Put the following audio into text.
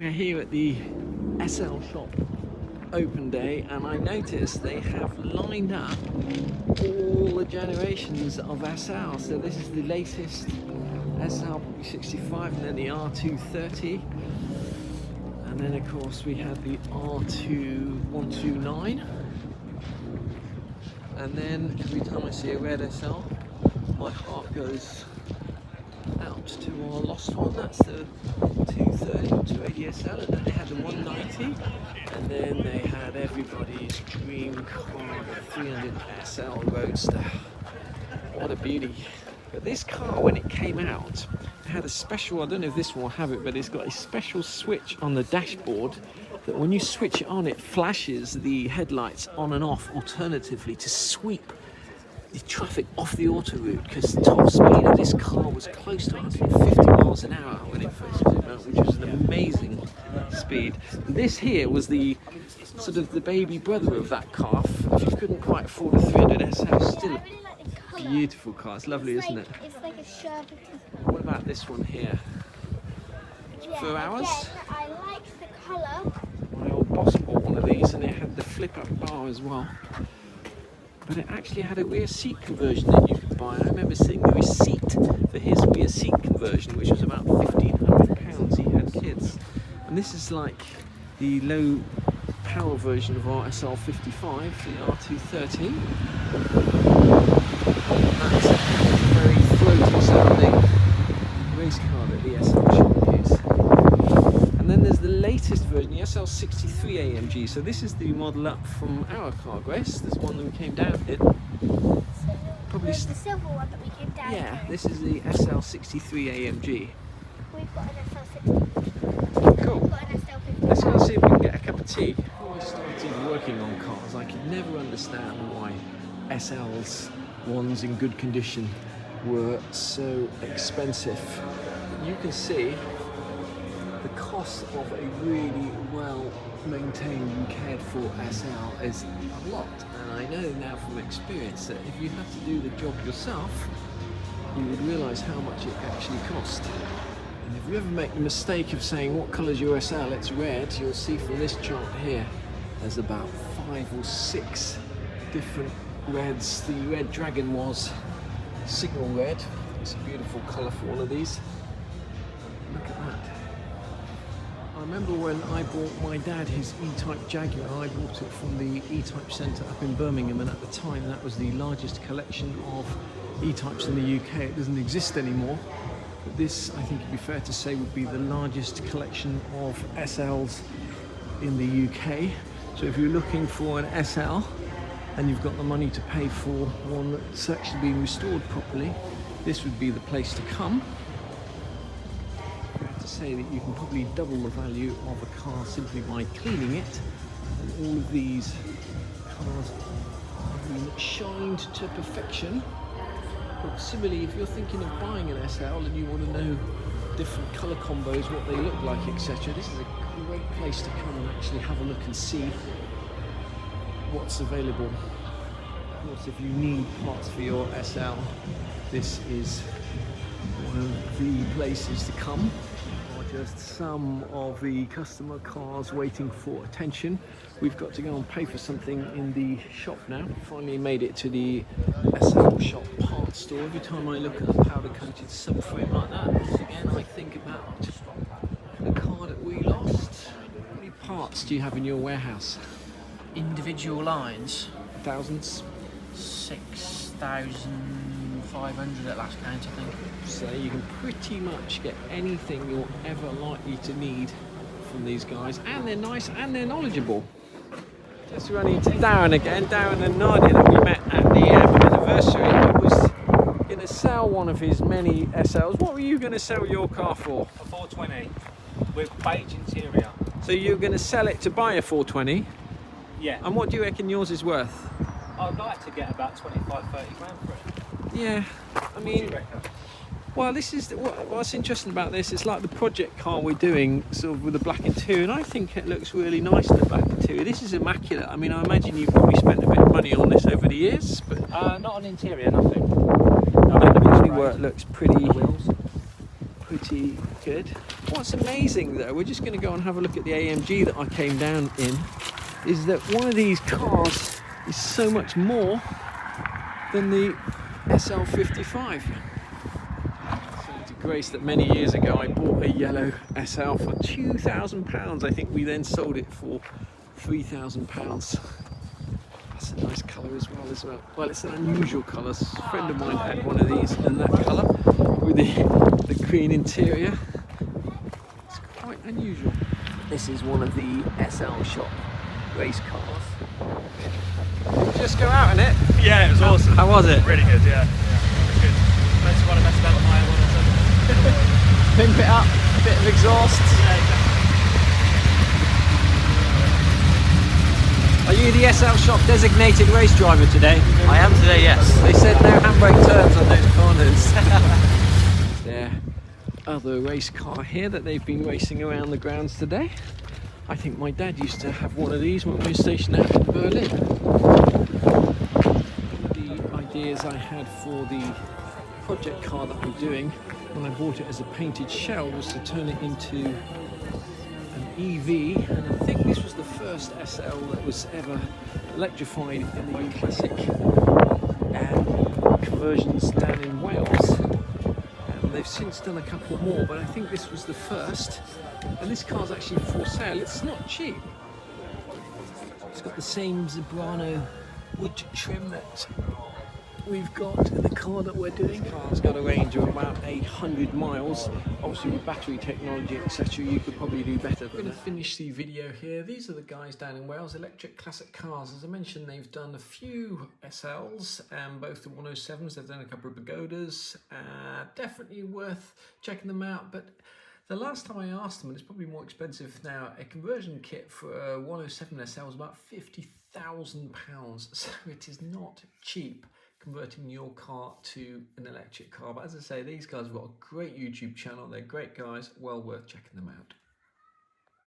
We're here at the SL shop open day, and I noticed they have lined up all the generations of SL. So this is the latest SL 65, and then the R230, and then of course we have the R2129, and then every time I see a red SL, my heart goes out to our lost one. That's the 230 or 280 SL, and then they had the 190, and then they had everybody's dream car, the 300 SL Roadster. What a beauty. But this car, when it came out, it had a special, I don't know if this one will have it, but it's got a special switch on the dashboard that when you switch it on, it flashes the headlights on and off alternatively to sweep the traffic off the autoroute, because the top speed of this car was close to 150 miles an hour when it first came out, which was an amazing speed. This here was the sort of the baby brother of that car. If you couldn't quite afford a 300 SL, still a beautiful car. It's lovely, isn't it? It's like a sherbety. What about this one here? For hours? Yeah, I like the colour. My old boss bought one of these, and it had the flip-up bar as well. But it actually had a rear seat conversion that you could buy. I remember seeing the receipt for his rear seat conversion, which was about £1,500. He had kids. And this is like the low power version of our SL55, the R230. That's a very throaty sounding race car that the SL shop is. And then there's the latest version, the SL63 AMG. So this is the model up from our car, Grace. There's one that we came down in. Probably the silver one that we came down. yeah, this is the SL63 AMG. We've got an SL60. Cool. We've got an SL50. Let's go and see if we can get a cup of tea. Before I started working on cars, I could never understand why SL's ones in good condition were so expensive. You can see the cost of a really well maintained and cared for SL is a lot, and I know now from experience that if you have to do the job yourself, you would realise how much it actually cost. And if you ever make the mistake of saying what colour is your SL, it's red, you'll see from this chart here there's about 5 or 6 different reds. The Red Dragon was signal red. It's a beautiful colour for one of these. Look at that. I remember when I bought my dad his E-Type Jaguar, I bought it from the E-Type Centre up in Birmingham, and at the time that was the largest collection of E-Types in the UK. It doesn't exist anymore, but this, I think it'd be fair to say, would be the largest collection of SLs in the UK. So if you're looking for an SL and you've got the money to pay for one that's actually been restored properly, this would be the place to come. To say that you can probably double the value of a car simply by cleaning it, and all of these cars have been shined to perfection. But similarly, if you're thinking of buying an SL and you want to know different colour combos, what they look like, etc., this is a great place to come and actually have a look and see what's available. Of course, if you need parts for your SL, this is one of the places to come. Just some of the customer cars waiting for attention. We've got to go and pay for something in the shop now. Finally made it to the SL shop parts store. Every time I look at a powder coated subframe like that, once again I think about the car that we lost. How many parts do you have in your warehouse? Individual lines, Thousands? 6,500 at last count, I think. So you can pretty much get anything you're ever likely to need from these guys, and they're nice and they're knowledgeable. Just running into Darren again, Darren and Nadia that we met at the anniversary. I was going to sell one of his many SLs. What were you going to sell your car for? A 420 with beige interior. So you're going to sell it to buy a 420, Yeah. and what do you reckon yours is worth? I'd like to get about 25, 30 grand for it. Yeah, I What do mean, you reckon? well, this is what's interesting about this. It's like the project car we're doing, sort of with the black interior, and I think it looks really nice in the black interior. This is immaculate. I mean, I imagine you've probably spent a bit of money on this over the years, but Not on interior, nothing. the body work looks pretty The wheels. pretty good. What's amazing though, we're just going to go and have a look at the AMG that I came down in, is that one of these cars is so much more than the SL55. So to Grace that many years ago I bought a yellow SL for £2,000. I think we then sold it for £3,000. That's a nice colour as well. Well, it's an unusual colour. A friend of mine had one of these in that colour with the green interior. It's quite unusual. This is one of the SL shop race cars. Did you just go out in it? Yeah, it was awesome. How was it? Really good, yeah. It's good. Most want to mess about my one or something. Pimp it up, a bit of exhaust. Yeah, exactly. Are you the SL shop designated race driver today? I am today, yes. They said no handbrake turns on those corners. Their other race car here that they've been racing around the grounds today. I think my dad used to have one of these when we were stationed out in Berlin. One of the ideas I had for the project car that I'm doing when I bought it as a painted shell was to turn it into an EV, and I think this was the first SL that was ever electrified in the classic conversions down in Wales. They've since done a couple more, but I think this was the first. And this car's actually for sale. It's not cheap. It's got the same Zebrano wood trim that we've got in the car that we're doing. The car's got a range of about 800 miles. Obviously with battery technology, etc., you could probably do better. We're going to finish the video here. These are the guys down in Wales, Electric Classic Cars. As I mentioned, they've done a few SLs and both the 107s. They've done a couple of Pagodas. Definitely worth checking them out. But the last time I asked them, and it's probably more expensive now, a conversion kit for a 107 SL was about £50,000. So it is not cheap converting your car to an electric car. But as I say, these guys have got a great YouTube channel. They're great guys, well worth checking them out.